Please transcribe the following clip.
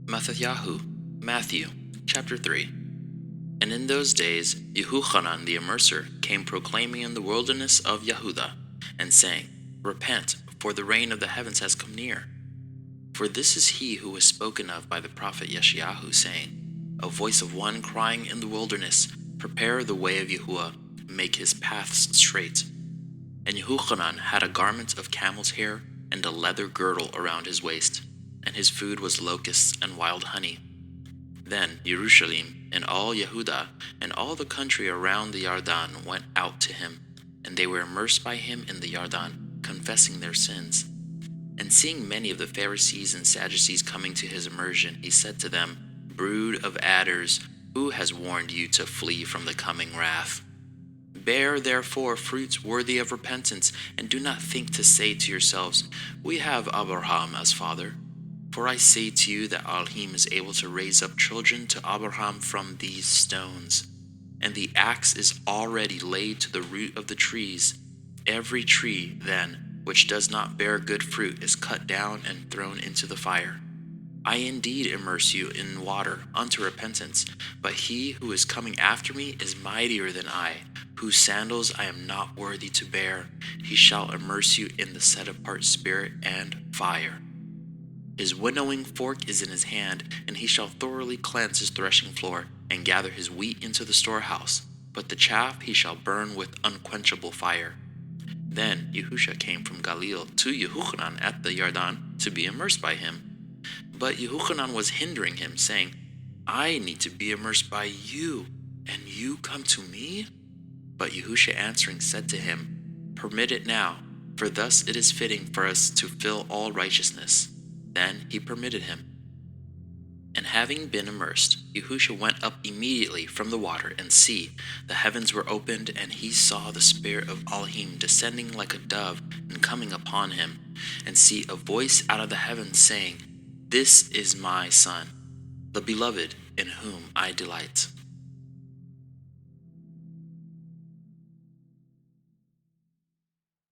MxxYhu Matthew chapter 3. And in those days Yahuchanan the Immerser came proclaiming in the wilderness of Yehudah, and saying, Repent, for the reign of the heavens has come near. For this is he who was spoken of by the prophet Yeshayahu, saying, A voice of one crying in the wilderness, Prepare the way of Yahuah, make his paths straight. And Yahuchanan had a garment of camel's hair and a leather girdle around his waist, and his food was locusts and wild honey. Then Jerusalem and all Yehudah and all the country around the Yarden went out to him, and they were immersed by him in the Yarden, confessing their sins. And seeing many of the Pharisees and Sadducees coming to his immersion, he said to them, Brood of adders, who has warned you to flee from the coming wrath? Bear therefore fruits worthy of repentance, and do not think to say to yourselves, We have Abraham as father. For I say to you that Elohim is able to raise up children to Abraham from these stones. And the axe is already laid to the root of the trees. Every tree, then, which does not bear good fruit is cut down and thrown into the fire. I indeed immerse you in water unto repentance, but he who is coming after me is mightier than I, whose sandals I am not worthy to bear. He shall immerse you in the set-apart spirit and fire. His winnowing fork is in his hand, and he shall thoroughly cleanse his threshing floor, and gather his wheat into the storehouse. But the chaff he shall burn with unquenchable fire. Then Yahusha came from Galilee to Yahuchanan at the Yarden to be immersed by him. But Yahuchanan was hindering him, saying, I need to be immersed by you, and you come to me? But Yahusha answering said to him, Permit it now, for thus it is fitting for us to fill all righteousness. Then he permitted him. And having been immersed, Yahusha went up immediately from the water, and see, the heavens were opened, and he saw the Spirit of Elohim descending like a dove and coming upon him. And see, a voice out of the heavens saying, This is my Son, the beloved, in whom I delight.